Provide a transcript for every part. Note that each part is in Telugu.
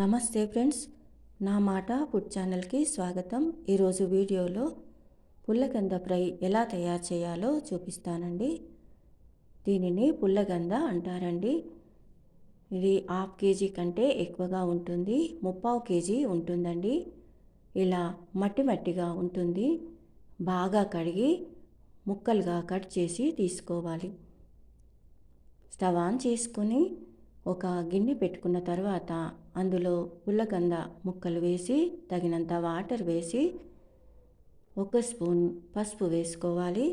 నమస్తే ఫ్రెండ్స్, నా మాట ఫుడ్ ఛానల్కి స్వాగతం. ఈరోజు వీడియోలో పుల్లగంద ఫ్రై ఎలా తయారు చేయాలో చూపిస్తానండి. దీనిని పుల్లగంద అంటారండి. ఇది 1/2 కేజీ కంటే ఎక్కువగా ఉంటుంది, 3/4 కేజీ ఉంటుందండి. ఇలా మట్టి మట్టిగా ఉంటుంది. బాగా కడిగి ముక్కలుగా కట్ చేసి తీసుకోవాలి. స్టవ్ ఆన్ చేసుకొని ఒక గిన్నె పెట్టుకున్న తర్వాత అందులో పుల్లగంద ముక్కలు వేసి తగినంత వాటర్ వేసి 1 స్పూన్ పసుపు వేసుకోవాలి,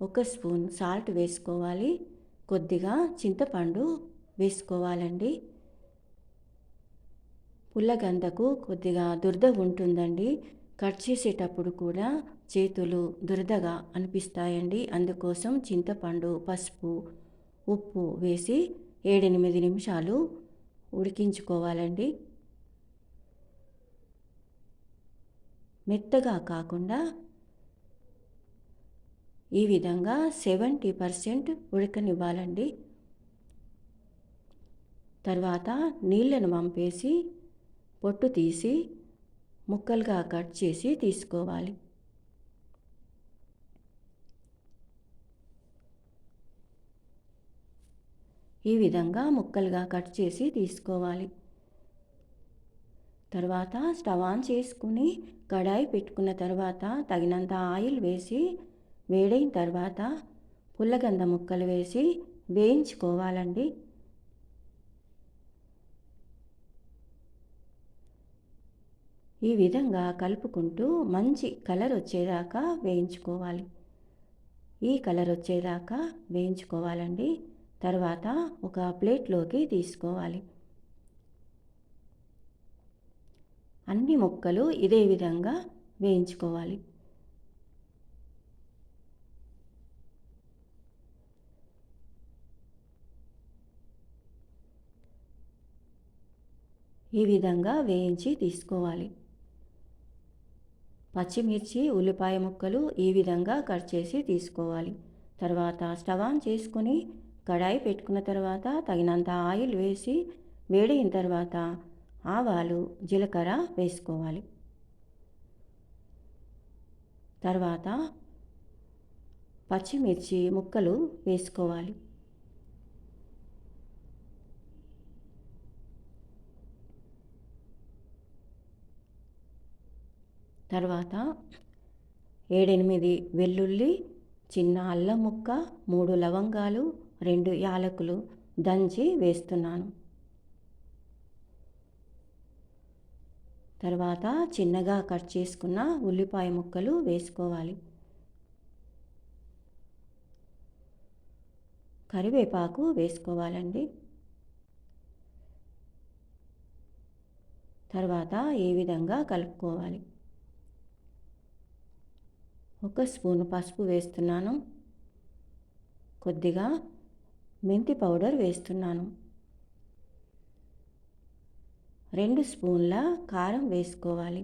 1 స్పూన్ సాల్ట్ వేసుకోవాలి, కొద్దిగా చింతపండు వేసుకోవాలండి. పుల్లగందకు కొద్దిగా దురద ఉంటుందండి. కట్ చేసేటప్పుడు కూడా చేతులు దురదగా అనిపిస్తాయండి. అందుకోసం చింతపండు, పసుపు, ఉప్పు వేసి 7-8 నిమిషాలు ఉడికించుకోవాలండి. మెత్తగా కాకుండా ఈ విధంగా 70% ఉడకనివ్వాలండి. తర్వాత నీళ్ళను వంపేసి పొట్టు తీసి ముక్కలుగా కట్ చేసి తీసుకోవాలి. ఈ విధంగా ముక్కలుగా కట్ చేసి తీసుకోవాలి. తర్వాత స్టవ్ ఆన్ చేసుకుని కడాయి పెట్టుకున్న తర్వాత తగినంత ఆయిల్ వేసి వేడైన తర్వాత పుల్లగంద ముక్కలు వేసి వేయించుకోవాలండి. ఈ విధంగా కలుపుకుంటూ మంచి కలర్ వచ్చేదాకా వేయించుకోవాలి. ఈ కలర్ వచ్చేదాకా వేయించుకోవాలండి. తర్వాత ఒక ప్లేట్లోకి తీసుకోవాలి. అన్ని ముక్కలు ఇదే విధంగా వేయించుకోవాలి. ఈ విధంగా వేయించి తీసుకోవాలి. పచ్చిమిర్చి, ఉల్లిపాయ ముక్కలు ఈ విధంగా కట్ చేసి తీసుకోవాలి. తర్వాత స్టవ్ ఆన్ చేసుకొని కడాయి పెట్టుకున్న తర్వాత తగినంత ఆయిల్ వేసి వేడైన తర్వాత ఆవాలు, జీలకర్ర వేసుకోవాలి. తర్వాత పచ్చిమిర్చి ముక్కలు వేసుకోవాలి. తర్వాత 7-8 వెల్లుల్లి, చిన్న అల్లం ముక్క, 3 లవంగాలు, 2 యాలకులు దంచి వేస్తున్నాను. తర్వాత చిన్నగా కట్ చేసుకున్న ఉల్లిపాయ ముక్కలు వేసుకోవాలి. కరివేపాకు వేసుకోవాలండి. తర్వాత ఈ విధంగా కలుపుకోవాలి. 1 స్పూన్ పసుపు వేస్తున్నాను, కొద్దిగా మెంతి పౌడర్ వేస్తున్నాను, 2 స్పూన్ల కారం వేసుకోవాలి.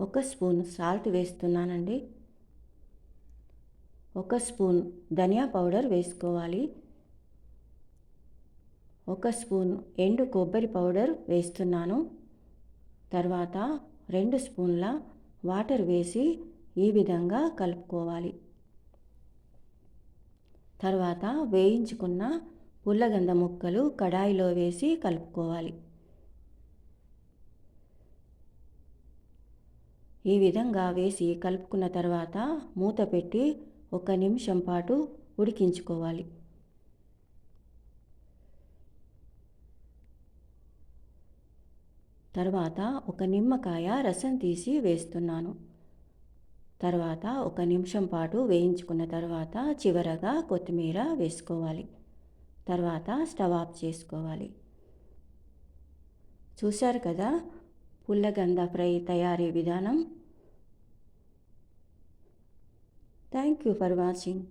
ఒక స్పూన్ సాల్ట్ వేస్తున్నానండి. 1 స్పూన్ ధనియా పౌడర్ వేసుకోవాలి. 1 స్పూన్ ఎండు కొబ్బరి పౌడర్ వేస్తున్నాను. తర్వాత 2 స్పూన్ల వాటర్ వేసి ఈ విధంగా కలుపుకోవాలి. తర్వాత వేయించుకున్న పుల్లగంద ముక్కలు కడాయిలో వేసి కలుపుకోవాలి. ఈ విధంగా వేసి కలుపుకున్న తర్వాత మూత పెట్టి 1 నిమిషం పాటు ఉడికించుకోవాలి. తర్వాత 1 నిమ్మకాయ రసం తీసి వేస్తున్నాను. తర్వాత 1 నిమిషం పాటు వేయించుకున్న తర్వాత చివరగా కొత్తిమీర వేసుకోవాలి. తర్వాత స్టవ్ ఆఫ్ చేసుకోవాలి. చూశారు కదా పుల్లగంద ఫ్రై తయారీ విధానం. Thank you for watching.